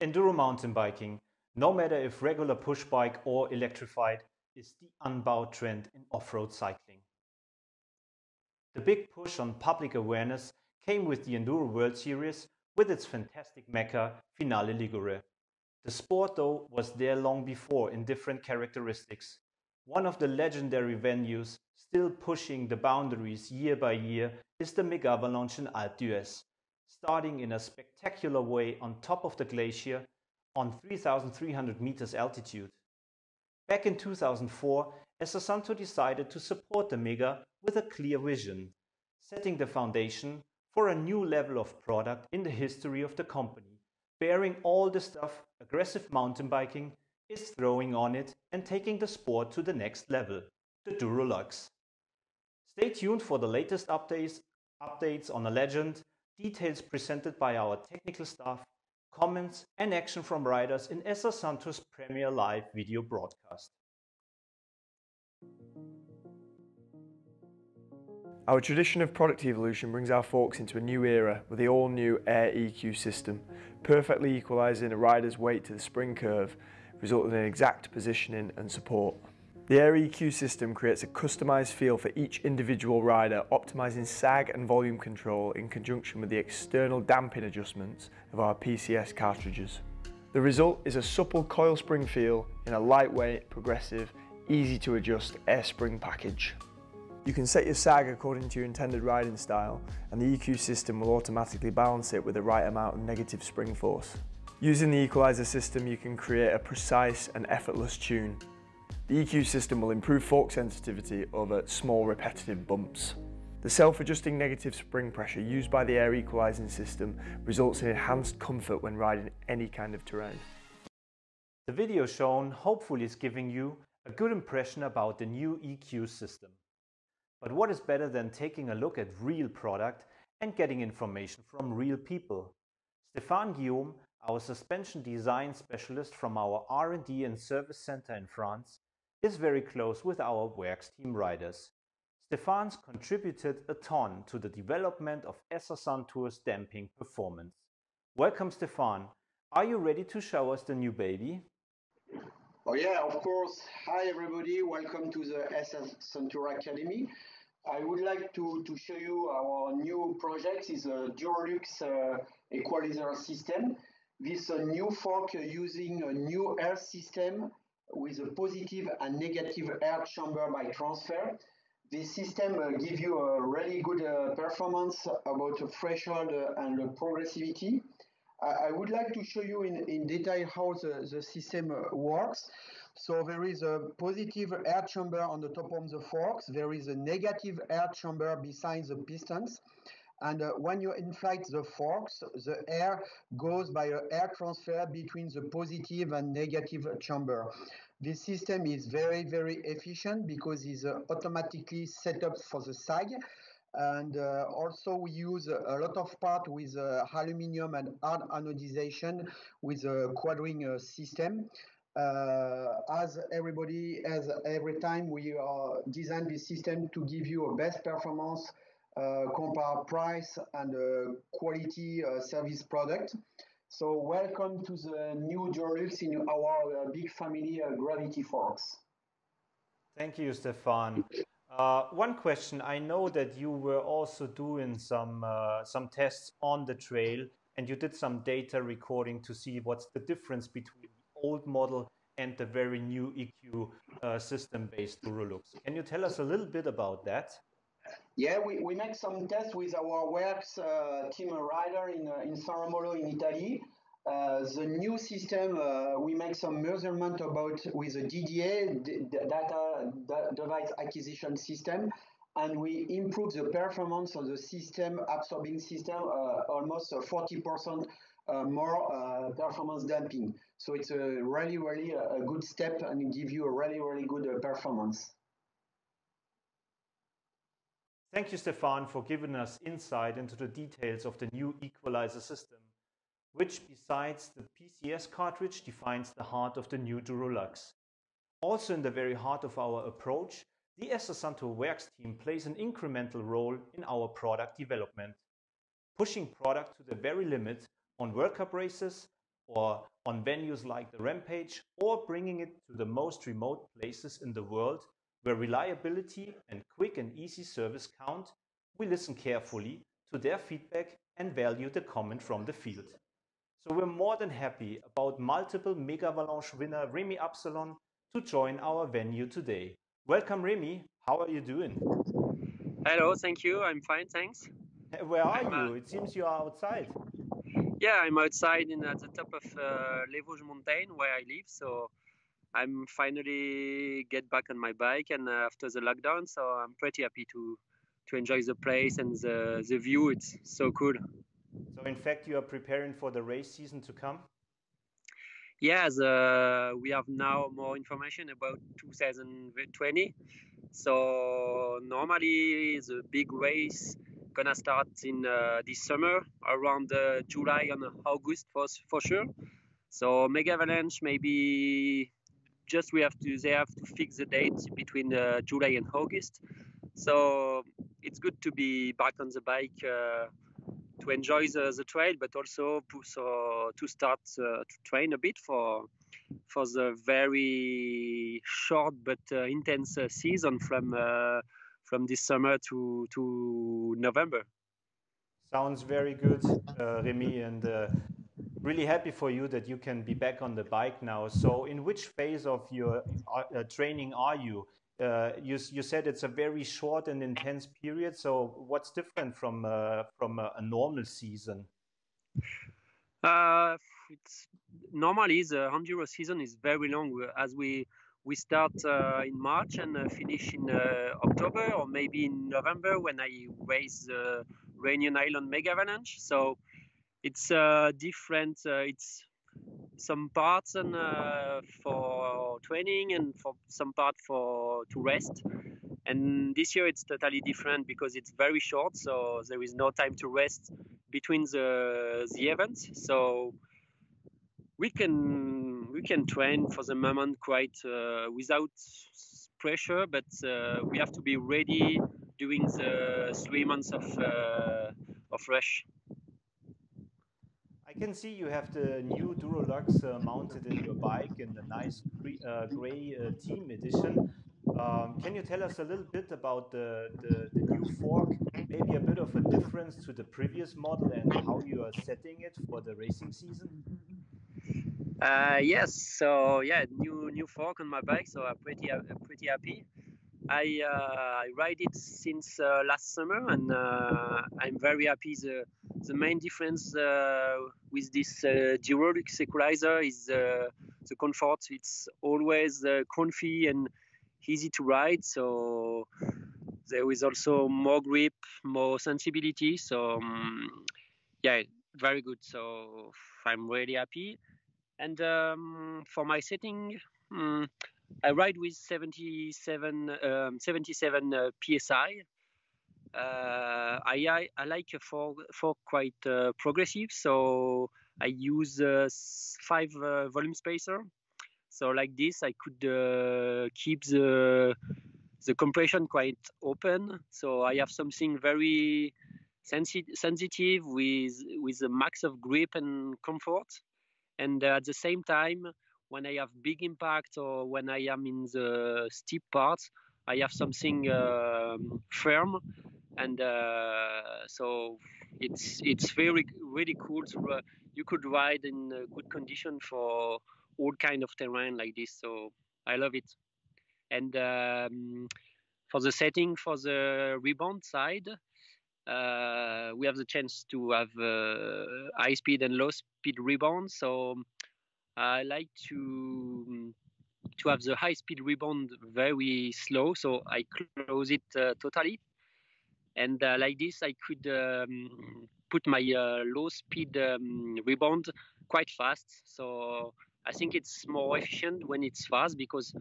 Enduro mountain biking, no matter if regular push bike or electrified, is the unbowed trend in off-road cycling. The big push on public awareness came with the Enduro World Series with its fantastic mecca Finale Ligure. The Sporto was there long before in different characteristics. One of the legendary venues still pushing the boundaries year by year is the MEGAVALANCHE in Alpe d'Huez, starting in a spectacular way on top of the glacier on 3,300 meters altitude. Back in 2004, SUNTOUR decided to support the Mega with a clear vision, setting the foundation for a new level of product in the history of the company, bearing all the stuff aggressive mountain biking is throwing on it and taking the sport to the next level, the DUROLUX. Stay tuned for the latest updates on a legend, details presented by our technical staff, comments and action from riders in SUNTOUR's premier live video broadcast. Our tradition of product evolution brings our forks into a new era with the all-new Air EQ system, perfectly equalising a rider's weight to the spring curve, resulting in exact positioning and support. The Air EQ system creates a customised feel for each individual rider, optimising sag and volume control in conjunction with the external damping adjustments of our PCS cartridges. The result is a supple coil spring feel in a lightweight, progressive, easy to adjust air spring package. You can set your sag according to your intended riding style, and the EQ system will automatically balance it with the right amount of negative spring force. Using the equalizer system, you can create a precise and effortless tune. The EQ system will improve fork sensitivity over small repetitive bumps. The self-adjusting negative spring pressure used by the air equalizing system results in enhanced comfort when riding any kind of terrain. The video shown hopefully is giving you a good impression about the new EQ system. But what is better than taking a look at real product and getting information from real people? Stéphane Guillaume, our suspension design specialist from our R&D and service center in France, is very close with our WERX team riders. Stéphane's contributed a ton to the development of SUNTOUR's damping performance. Welcome, Stefan. Are you ready to show us the new baby? Oh yeah, of course. Hi everybody, welcome to the SUNTOUR Academy. I would like to show you our new project is a DUROLUX Equalizer system. This new fork using a new air system with a positive and negative air chamber by transfer. This system gives you a really good performance about the threshold and the progressivity. I would like to show you in detail how the system works. So there is a positive air chamber on the top of the forks. There is a negative air chamber beside the pistons. And when you inflate the forks, the air goes by an air transfer between the positive and negative chamber. This system is very, very efficient because it's automatically set up for the sag. And also we use a lot of part with aluminum and hard anodization with a quadring system. As every time we design this system to give you a best performance, compare price and quality service product. So welcome to the new DUROLUX in our big family gravity forks. Thank you, Stefan. One question, I know that you were also doing some tests on the trail and you did some data recording to see what's the difference between the old model and the very new EQ system-based DUROLUX. Can you tell us a little bit about that? Yeah, we make some tests with our WERX team rider in San Romolo in Italy. The new system, we make some measurement about with the DDA, data device acquisition system, and we improve the performance of the system, absorbing system, almost 40% more performance damping. So it's a really a good step and give you a really good performance. Thank you, Stefan, for giving us insight into the details of the new equalizer system, which besides the PCS cartridge defines the heart of the new DUROLUX. Also in the very heart of our approach, the SUNTOUR WERX team plays an incremental role in our product development, pushing product to the very limit on World Cup races or on venues like the Rampage, or bringing it to the most remote places in the world where reliability and quick and easy service count, we listen carefully to their feedback and value the comment from the field. So we're more than happy about multiple MEGAVALANCHE winner Remy Absalon to join our venue today. Welcome, Remy. How are you doing? Hello, thank you. I'm fine, thanks. Where are you? It seems you are outside. Yeah, I'm outside at the top of Les Vosges mountain where I live. So I'm finally get back on my bike and after the lockdown. So I'm pretty happy to enjoy the place and the view. It's so cool. So in fact, you are preparing for the race season to come? Yes, we have now more information about 2020. So normally the big race gonna start in this summer around July and August for sure. So MEGAVALANCHE maybe just they have to fix the date between July and August. So it's good to be back on the bike to enjoy the trail, but also to start to train a bit for the very short but intense season from this summer to November. Sounds very good, Remy, and really happy for you that you can be back on the bike now. So in which phase of your training are you? You said it's a very short and intense period. So what's different from a normal season? Normally the Enduro season is very long, as we start in March and finish in October or maybe in November when I race the Réunion Island MEGAVALANCHE. So it's different. It's some parts and for training and for some part to rest. And this year it's totally different because it's very short, so there is no time to rest between the events. So we can train for the moment quite without pressure, but we have to be ready during the 3 months of rush. I can see you have the new DUROLUX mounted in your bike in the nice gray team edition. Can you tell us a little bit about the new fork, maybe a bit of a difference to the previous model and how you are setting it for the racing season? Yes, so yeah, new fork on my bike, so I'm pretty happy. I ride it since last summer, and I'm very happy. The main difference with this DUROLUX Equalizer is the comfort. It's always comfy and easy to ride. So there is also more grip, more sensibility. So yeah, very good. So I'm really happy. And for my setting, I ride with 77 psi. I like a fork quite progressive, so I use 5 volume spacer. So like this, I could keep the compression quite open. So I have something very sensitive with a max of grip and comfort. And at the same time, when I have big impact or when I am in the steep parts, I have something firm, and so it's really cool. You could ride in good condition for all kind of terrain like this. So I love it. And for the setting, for the rebound side, we have the chance to have high speed and low speed rebound. So I like to have the high speed rebound very slow, so I close it totally. And like this, I could put my low speed rebound quite fast. So I think it's more efficient when it's fast, because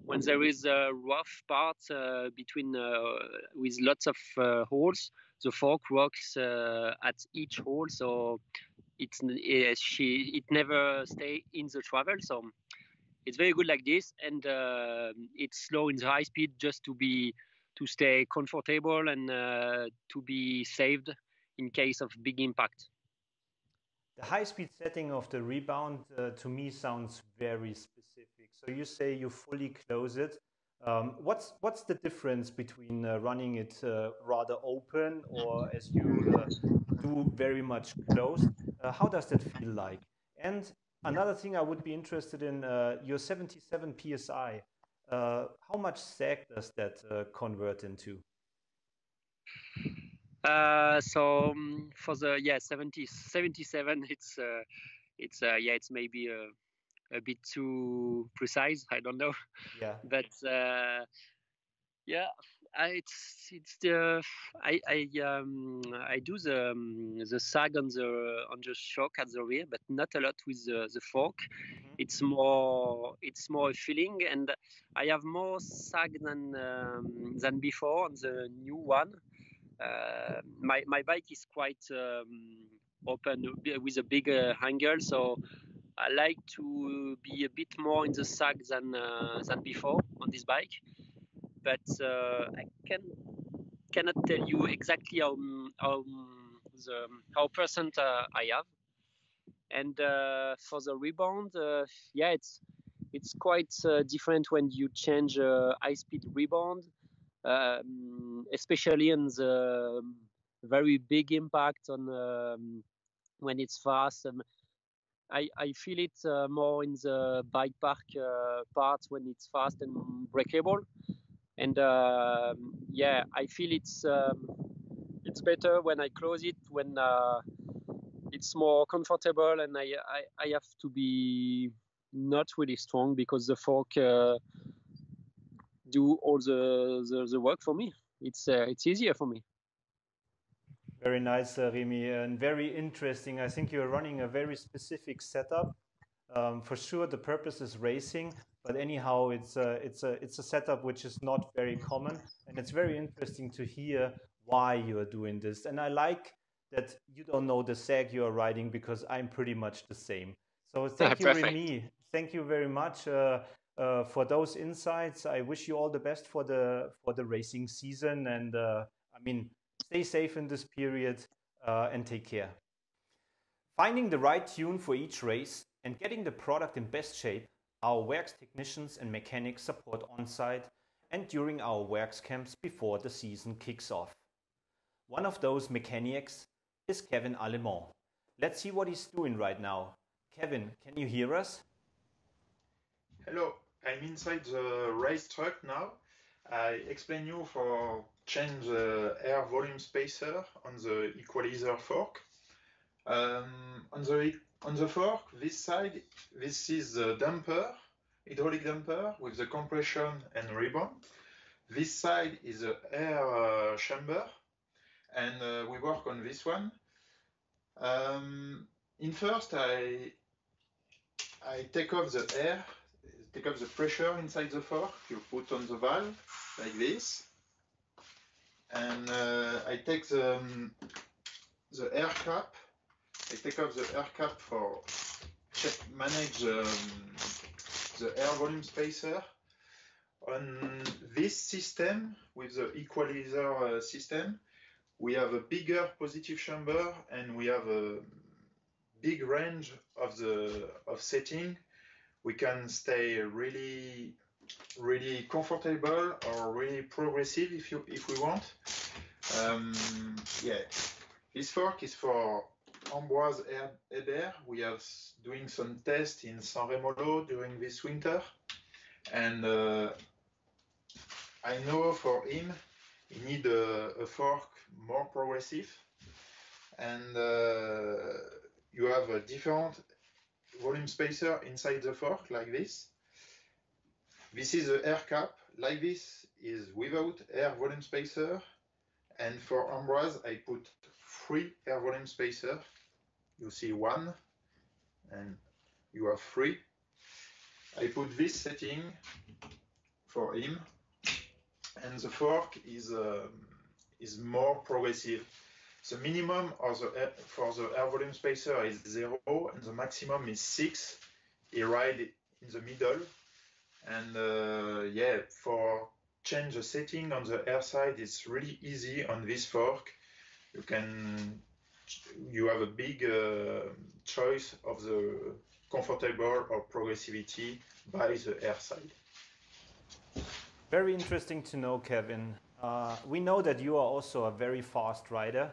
when there is a rough part between with lots of holes, the fork works at each hole, so it never stay in the travel. So it's very good like this, and it's slow in the high speed just to stay comfortable and to be saved in case of big impact. The high-speed setting of the rebound to me sounds very specific. So you say you fully close it. What's the difference between running it rather open or as you do very much closed? How does that feel like? And another thing I would be interested in, your 77 psi. How much sag does that convert into? For the 77, it's maybe a bit too precise. I don't know. Yeah. But yeah, it's the I do the sag on the shock at the rear, but not a lot with the fork. Mm-hmm. It's more a feeling, and I have more sag than before on the new one. My bike is quite open with a big angle, so I like to be a bit more in the sag than before on this bike. But I cannot tell you exactly how percent I have. And for the rebound, it's quite different when you change high-speed rebound, especially on the very big impact on when it's fast. I feel it more in the bike park part when it's fast and breakable. And I feel it's better when I close it, when it's more comfortable, and I have to be not really strong because the fork do all the work for me. It's easier for me. Very nice, Remy, and very interesting. I think you're running a very specific setup. For sure, the purpose is racing, but anyhow, it's a setup which is not very common, and it's very interesting to hear why you are doing this. And I like that you don't know the sag you are riding because I'm pretty much the same. So thank you, Remy. Thank you very much for those insights. I wish you all the best for the racing season, and I mean, stay safe in this period and take care. Finding the right tune for each race and getting the product in best shape, our WERX technicians and mechanics support on-site and during our WERX camps before the season kicks off. One of those mechanics is Kevin Allemand. Let's see what he's doing right now. Kevin, can you hear us? Hello, I'm inside the race truck now. I explain you for change the air volume spacer on the equalizer fork. On the fork, this side, this is the damper, hydraulic damper with the compression and rebound. This side is the air chamber, and we work on this one. In first, I take off the air, take off the pressure inside the fork. You put on the valve like this, and I take the air cap. I take off the air cap for manage the air volume spacer. On this system, with the equalizer system, we have a bigger positive chamber and we have a big range of setting. We can stay really comfortable or really progressive if we want. This fork is for Ambroise Hébert. We are doing some tests in San Remo during this winter, and I know for him he need a fork more progressive, and you have a different volume spacer inside the fork like this. This is the air cap. Like this is without air volume spacer, and for Ambroise I put 3 air volume spacer. You see 1 and you have 3. I put this setting for him, and the fork is more progressive. The minimum for the air volume spacer is 0 and the maximum is 6. He ride in the middle, and for change the setting on the air side, it's really easy on this fork. You can you have a big choice of the comfortable or progressivity by the air side. Very interesting to know, Kevin. We know that you are also a very fast rider,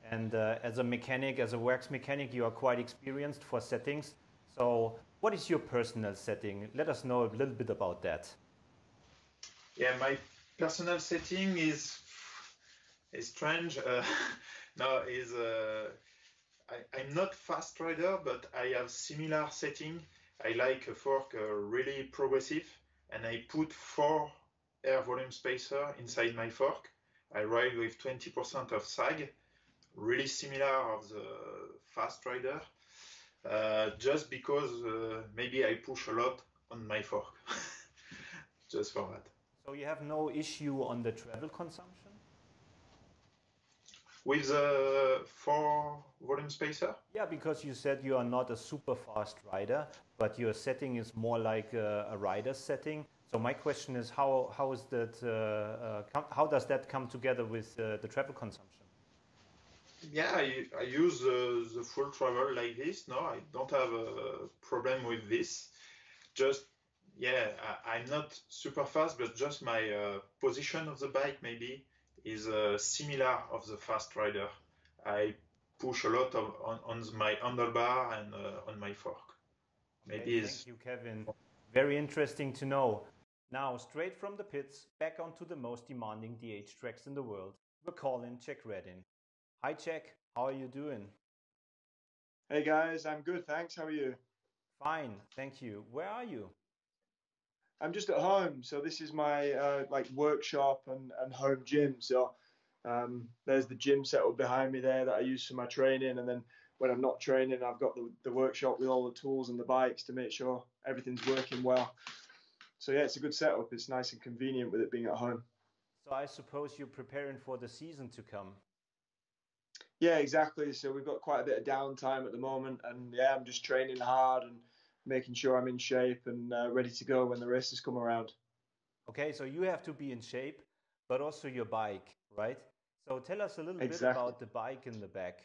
and as a mechanic, as a WERX mechanic, you are quite experienced for settings. So what is your personal setting? Let us know a little bit about that. Yeah, my personal setting is strange. No, I'm not fast rider, but I have similar setting. I like a fork really progressive, and I put 4 air volume spacer inside my fork. I ride with 20% of sag, really similar of the fast rider, just because maybe I push a lot on my fork, just for that. So you have no issue on the travel consumption? With the 4 volume spacer? Yeah, because you said you are not a super fast rider, but your setting is more like a rider's setting. So my question is, how is that? How does that come together with the travel consumption? Yeah, I use the full travel like this. No, I don't have a problem with this. Just, yeah, I'm not super fast, but just my position of the bike maybe is similar of the fast rider. I push a lot on my handlebar and on my fork. Maybe Okay, thank you, Kevin. Very interesting to know. Now, straight from the pits, back onto the most demanding DH tracks in the world. We're calling Checkreading. Hi, Check. How are you doing? Hey guys, I'm good, thanks. How are you? Fine, thank you. Where are you? I'm just at home, so this is my like workshop and home gym. So there's the gym setup behind me there that I use for my training, and then when I'm not training, I've got the workshop with all the tools and the bikes to make sure everything's working well. So yeah, it's a good setup. It's nice and convenient with it being at home. So I suppose you're preparing for the season to come. Yeah, exactly. So we've got quite a bit of downtime at the moment, and yeah, I'm just training hard and making sure I'm in shape and ready to go when the races come around. Okay, so you have to be in shape, but also your bike, right? So tell us a little bit Exactly. about the bike in the back.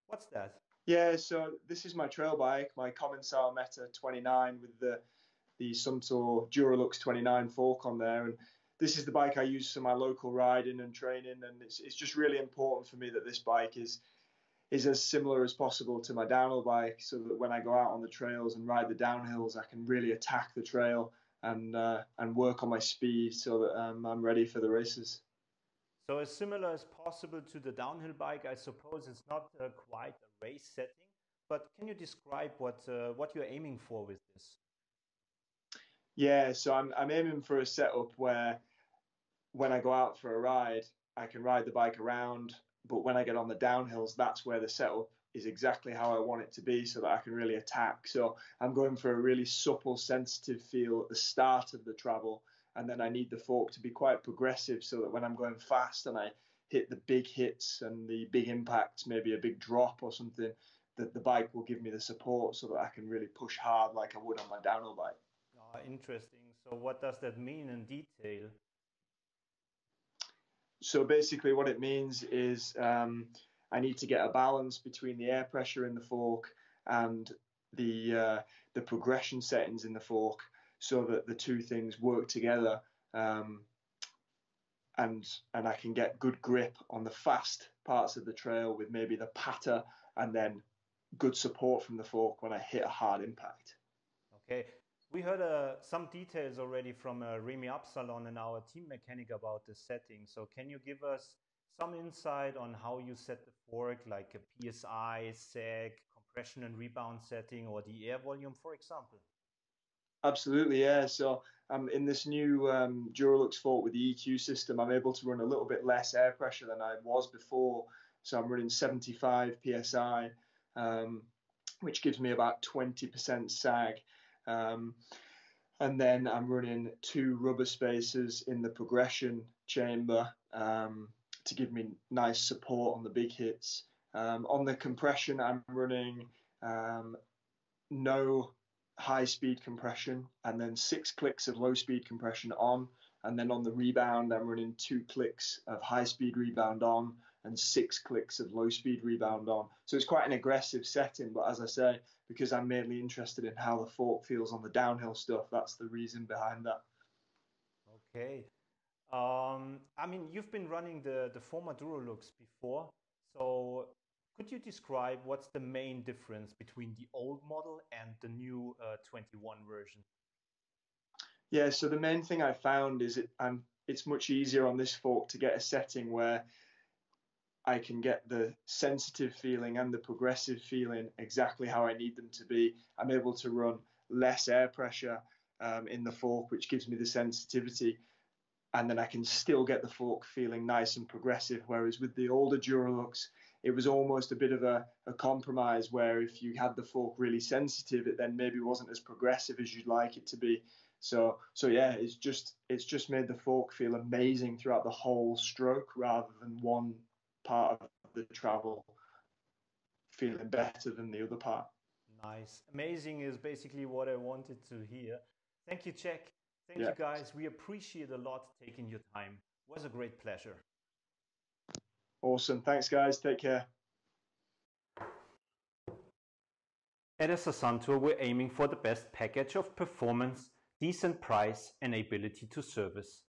What's that? Yeah, so this is my trail bike, my Commensal Meta 29 with the SUNTOUR DUROLUX 29 fork on there, and this is the bike I use for my local riding and training, and it's just really important for me that this bike is as similar as possible to my downhill bike, so that when I go out on the trails and ride the downhills, I can really attack the trail and work on my speed so that I'm ready for the races. So as similar as possible to the downhill bike, I suppose it's not quite a race setting, but can you describe what you're aiming for with this? Yeah, so I'm aiming for a setup where when I go out for a ride, I can ride the bike around, but when I get on the downhills, that's where the setup is exactly how I want it to be so that I can really attack. So I'm going for a really supple, sensitive feel at the start of the travel, and then I need the fork to be quite progressive so that when I'm going fast and I hit the big hits and the big impacts, maybe a big drop or something, that the bike will give me the support so that I can really push hard like I would on my downhill bike. Interesting. So what does that mean in detail? So basically what it means is I need to get a balance between the air pressure in the fork and the progression settings in the fork so that the two things work together, and I can get good grip on the fast parts of the trail with maybe the patter and then good support from the fork when I hit a hard impact. Okay, we heard some details already from Remy Absalon and our team mechanic about the setting. So can you give us some insight on how you set the fork, like a PSI, sag, compression and rebound setting, or the air volume, for example? Absolutely, yeah. So in this new DUROLUX fork with the EQ system, I'm able to run a little bit less air pressure than I was before. So I'm running 75 PSI, which gives me about 20% sag. And then I'm running 2 rubber spacers in the progression chamber to give me nice support on the big hits. On the compression, I'm running no high-speed compression and then 6 clicks of low-speed compression on. And then on the rebound, I'm running 2 clicks of high-speed rebound on and 6 clicks of low speed rebound on. So it's quite an aggressive setting, but as I say, because I'm mainly interested in how the fork feels on the downhill stuff, that's the reason behind that. Okay. I mean, you've been running the former DUROLUX before, so could you describe what's the main difference between the old model and the new 21 version? Yeah, so the main thing I found is it's much easier on this fork to get a setting where I can get the sensitive feeling and the progressive feeling exactly how I need them to be. I'm able to run less air pressure in the fork, which gives me the sensitivity, and then I can still get the fork feeling nice and progressive. Whereas with the older DUROLUX, it was almost a bit of a compromise where if you had the fork really sensitive, it then maybe wasn't as progressive as you'd like it to be. So yeah, it's just made the fork feel amazing throughout the whole stroke rather than one part of the travel feeling better than the other part. Nice. Amazing is basically what I wanted to hear. Thank you, Check. Thank you, guys. We appreciate a lot taking your time. It was a great pleasure. Awesome. Thanks, guys. Take care. At SUNTOUR, we're aiming for the best package of performance, decent price and ability to service.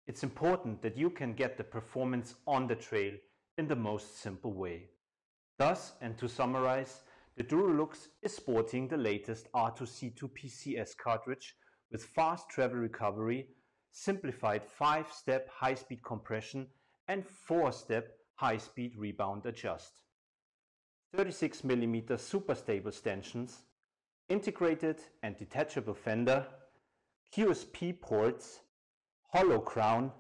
It's important that you can get the performance on the trail in the most simple way. Thus, and to summarize, the DUROLUX is sporting the latest R2C2 PCS cartridge with fast travel recovery, simplified 5-step high-speed compression and 4-step high-speed rebound adjust. 36mm super stable stanchions, integrated and detachable fender, QSP ports, hollow crown,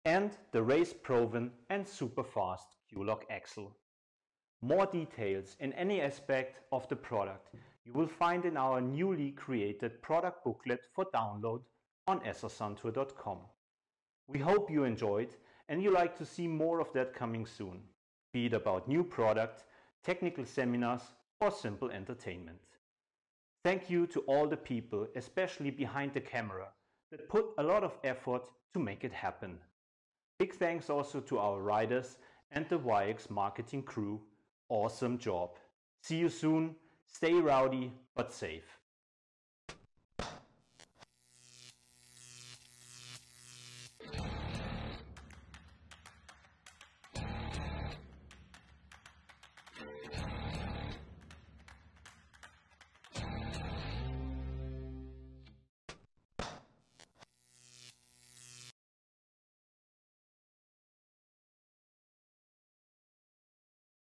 and the race-proven and super fast Q-lock axle. More details in any aspect of the product you will find in our newly created product booklet for download on suntour.com. We hope you enjoyed and you like to see more of that coming soon, be it about new product, technical seminars or simple entertainment. Thank you to all the people, especially behind the camera, that put a lot of effort to make it happen. Big thanks also to our riders and the WERX marketing crew. Awesome job. See you soon. Stay rowdy but safe.